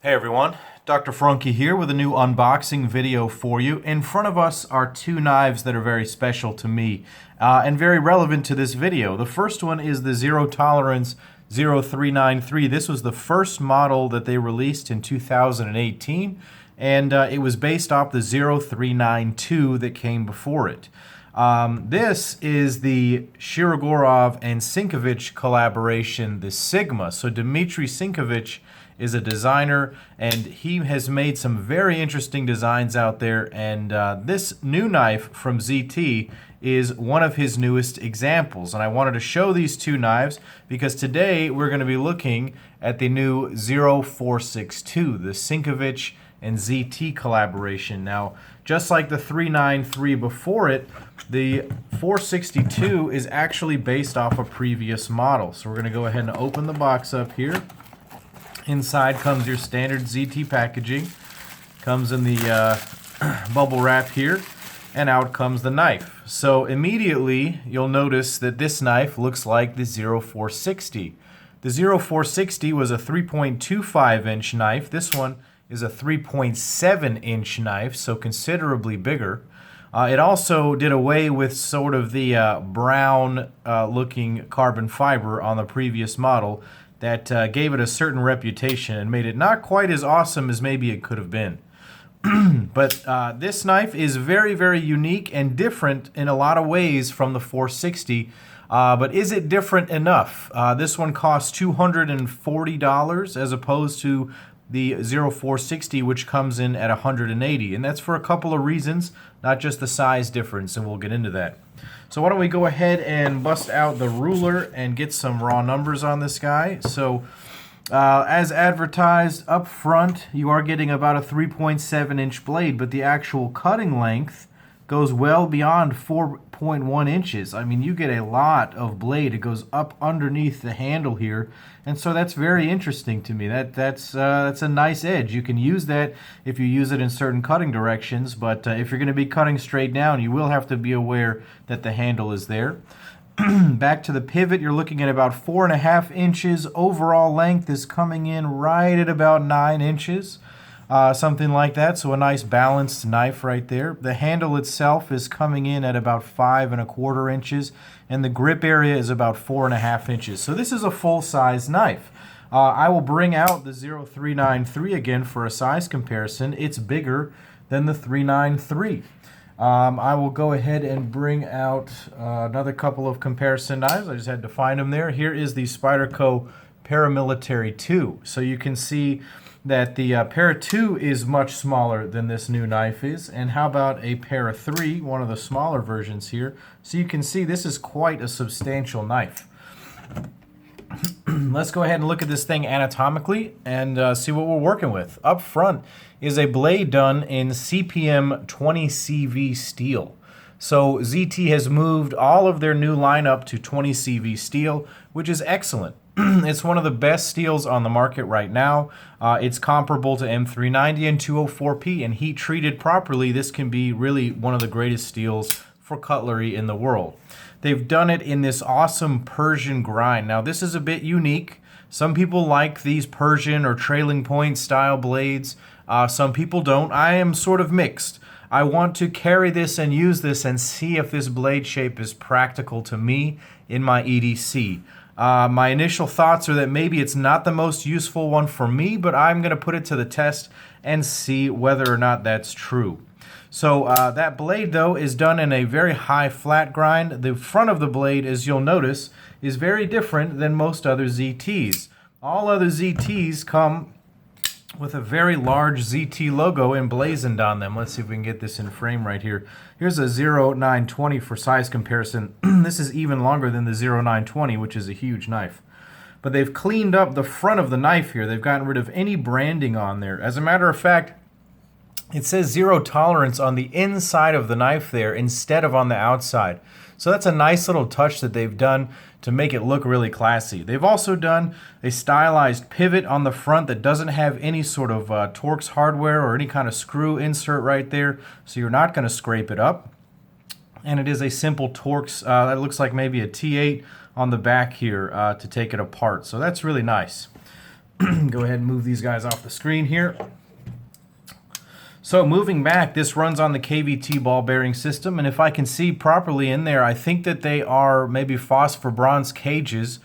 Hey everyone, Dr. Frunkey here with a new unboxing video for you. In front of us are two knives that are very special to me and very relevant to this video. The first one is the Zero Tolerance 0393. This was the first model that they released in 2018, and it was based off the 0392 that came before it. This is the Shirogorov and Sinkevich collaboration, the Sigma. So Dmitry Sinkevich is a designer, and he has made some very interesting designs out there, and this new knife from ZT is one of his newest examples. And I wanted to show these two knives because today we're going to be looking at the new 0462, the Sinkevich and ZT collaboration. Now, just like the 393 before it, the 462 is actually based off a previous model. So we're going to go ahead and open the box up here. Inside comes your standard ZT packaging, comes in the bubble wrap here, and out comes the knife. So immediately you'll notice that this knife looks like the 0460. The 0460 was a 3.25 inch knife. This one is a 3.7 inch knife, so considerably bigger. It also did away with sort of the brown looking carbon fiber on the previous model that gave it a certain reputation and made it not quite as awesome as maybe it could have been. But this knife is very, very unique and different in a lot of ways from the 460. But is it different enough? This one costs $240 as opposed to the 0460, which comes in at $180. And that's for a couple of reasons, not just the size difference, and we'll get into that. So why don't we go ahead and bust out the ruler and get some raw numbers on this guy. So as advertised up front, you are getting about a 3.7 inch blade, but the actual cutting length goes well beyond 4.1 inches. I mean, you get a lot of blade. It goes up underneath the handle here, and so that's very interesting to me. That's a nice edge. You can use that if you use it in certain cutting directions, but if you're going to be cutting straight down, you will have to be aware that the handle is there. Back to the pivot, you're looking at about 4.5 inches. Overall length is coming in right at about 9 inches. Something like that, so a nice balanced knife right there. The handle itself is coming in at about 5.25 inches, and the grip area is about 4.5 inches. So this is a full-size knife. I will bring out the 0393 again for a size comparison. It's bigger than the 393. I will go ahead and bring out another couple of comparison knives. I just had to find them there. Here is the Spyderco Paramilitary 2. So you can see that the Para 2 is much smaller than this new knife is. And how about a Para 3, one of the smaller versions here. So you can see this is quite a substantial knife. Let's go ahead and look at this thing anatomically and see what we're working with. Up front is a blade done in CPM 20CV steel. So ZT has moved all of their new lineup to 20CV steel, which is excellent. It's one of the best steels on the market right now. It's comparable to M390 and 204P, and heat treated properly, this can be really one of the greatest steels for cutlery in the world. They've done it in this awesome Persian grind. Now this is a bit unique. Some people like these Persian or trailing point style blades. Some people don't. I am sort of mixed. I want to carry this and use this and see if this blade shape is practical to me in my EDC. My initial thoughts are that maybe it's not the most useful one for me, but I'm going to put it to the test and see whether or not that's true. So that blade, though, is done in a very high flat grind. The front of the blade, as you'll notice, is very different than most other ZTs. All other ZTs come with a very large ZT logo emblazoned on them. Let's see if we can get this in frame right here. Here's a 0920 for size comparison. This is even longer than the 0920, which is a huge knife. But they've cleaned up the front of the knife here. They've gotten rid of any branding on there. As a matter of fact, it says zero tolerance on the inside of the knife there instead of on the outside. So that's a nice little touch that they've done to make it look really classy. They've also done a stylized pivot on the front that doesn't have any sort of Torx hardware or any kind of screw insert right there, so you're not going to scrape it up. And it is a simple Torx that looks like maybe a T8 on the back here to take it apart. So that's really nice. Go ahead and move these guys off the screen here. So moving back, this runs on the KVT ball bearing system, and if I can see properly in there, I think that they are maybe phosphor bronze cages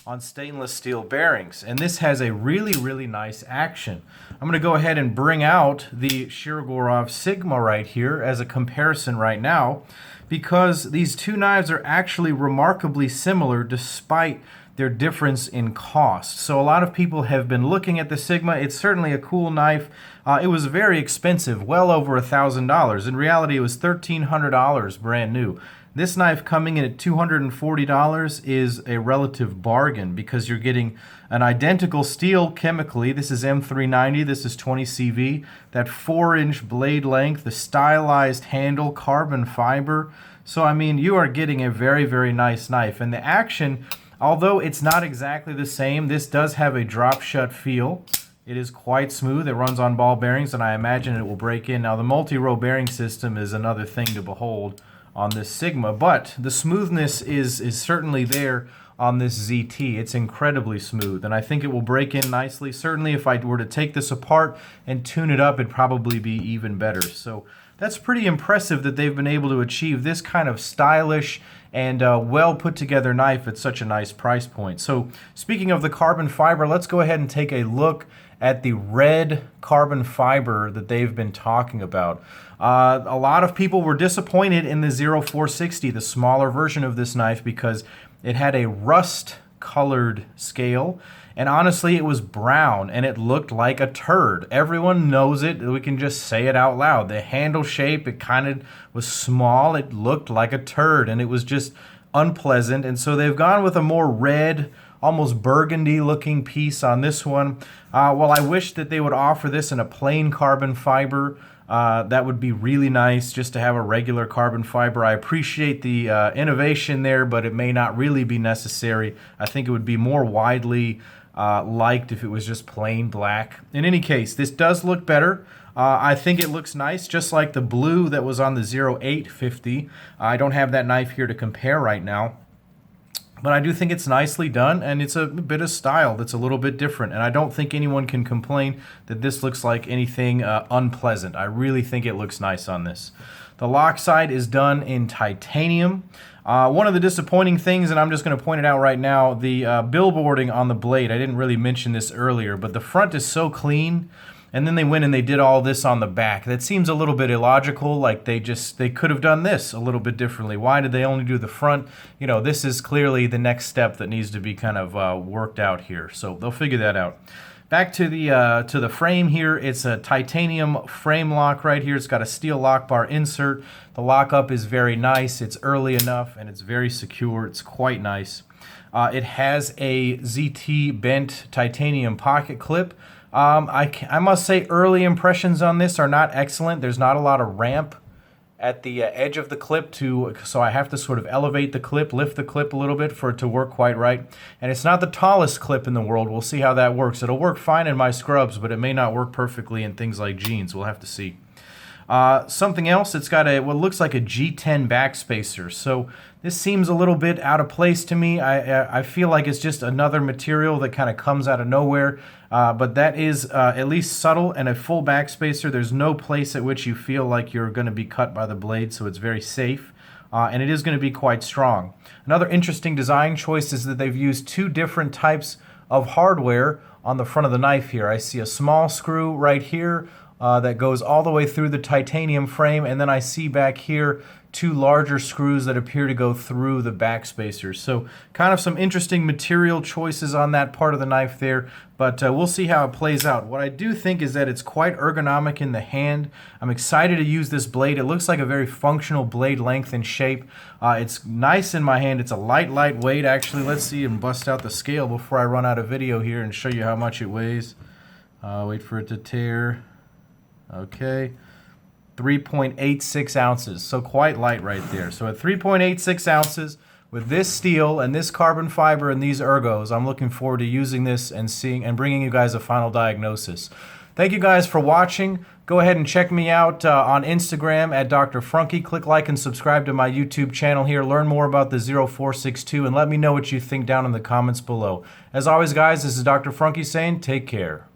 on stainless steel bearings, and this has a really nice action. I'm going to go ahead and bring out the Shirogorov Sigma right here as a comparison right now, because these two knives are actually remarkably similar despite their difference in cost. So a lot of people have been looking at the Sigma. It's certainly a cool knife. It was very expensive, well over $1,000. In reality, it was $1,300 brand new. This knife coming in at $240 is a relative bargain because you're getting an identical steel chemically. This is M390, this is 20 CV, that 4-inch blade length, the stylized handle, carbon fiber. So, I mean, you are getting a very nice knife. And the action, although it's not exactly the same, this does have a drop shut feel. It is quite smooth. It runs on ball bearings, and I imagine it will break in. Now, the multi-row bearing system is another thing to behold on this Sigma, but the smoothness is certainly there on this ZT. It's incredibly smooth, and I think it will break in nicely. Certainly, if I were to take this apart and tune it up, it'd probably be even better. So that's pretty impressive that they've been able to achieve this kind of stylish and well put together knife at such a nice price point. So speaking of the carbon fiber, let's go ahead and take a look at the red carbon fiber that they've been talking about. A lot of people were disappointed in the 0460, the smaller version of this knife, because it had a rust colored scale, and honestly it was brown and it looked like a turd. Everyone knows it, we can just say it out loud. The handle shape, it kind of was small, it looked like a turd, and it was just unpleasant. And so they've gone with a more red, almost burgundy looking piece on this one. Well, I wish that they would offer this in a plain carbon fiber. That would be really nice, just to have a regular carbon fiber. I appreciate the innovation there, but it may not really be necessary. I think it would be more widely liked if it was just plain black. In any case, this does look better. I think it looks nice, just like the blue that was on the 0850. I don't have that knife here to compare right now, but I do think it's nicely done, and it's a bit of style that's a little bit different, and I don't think anyone can complain that this looks like anything unpleasant. I really think it looks nice on this. The lock side is done in titanium. One of the disappointing things, and I'm just going to point it out right now, the billboarding on the blade. I didn't really mention this earlier, but the front is so clean, and then they went and they did all this on the back. That seems a little bit illogical, like they could have done this a little bit differently. Why did they only do the front? You know, this is clearly the next step that needs to be kind of worked out here, so they'll figure that out. Back to the frame here, it's a titanium frame lock right here. It's got a steel lock bar insert. The lockup is very nice. It's early enough and it's very secure. It's quite nice. It has a ZT bent titanium pocket clip. I must say early impressions on this are not excellent. There's not a lot of ramp at the edge of the clip, so I have to sort of elevate the clip, lift the clip a little bit for it to work quite right. And it's not the tallest clip in the world. We'll see how that works. It'll work fine in my scrubs, but it may not work perfectly in things like jeans. We'll have to see. Something else, it's got what looks like a G10 backspacer. So this seems a little bit out of place to me. I feel like it's just another material that kind of comes out of nowhere. But that is at least subtle, and a full backspacer. There's no place at which you feel like you're going to be cut by the blade, so it's very safe. And it is going to be quite strong. Another interesting design choice is that they've used two different types of hardware on the front of the knife here. I see a small screw right here that goes all the way through the titanium frame, and then I see back here two larger screws that appear to go through the backspacers. So kind of some interesting material choices on that part of the knife there, but we'll see how it plays out. What I do think is that it's quite ergonomic in the hand. I'm excited to use this blade. It looks like a very functional blade length and shape. It's nice in my hand. It's a lightweight actually. Let's see and bust out the scale before I run out of video here and show you how much it weighs. Wait for it to tear. Okay. 3.86 ounces, so quite light right there. So at 3.86 ounces, with this steel and this carbon fiber and these ergos, I'm looking forward to using this and seeing and bringing you guys a final diagnosis. Thank you guys for watching. Go ahead and check me out on Instagram at Dr. Frunkey. Click like and subscribe to my YouTube channel here. Learn more about the 0462 and let me know what you think down in the comments below. As always, guys, this is Dr. Frunkey saying take care.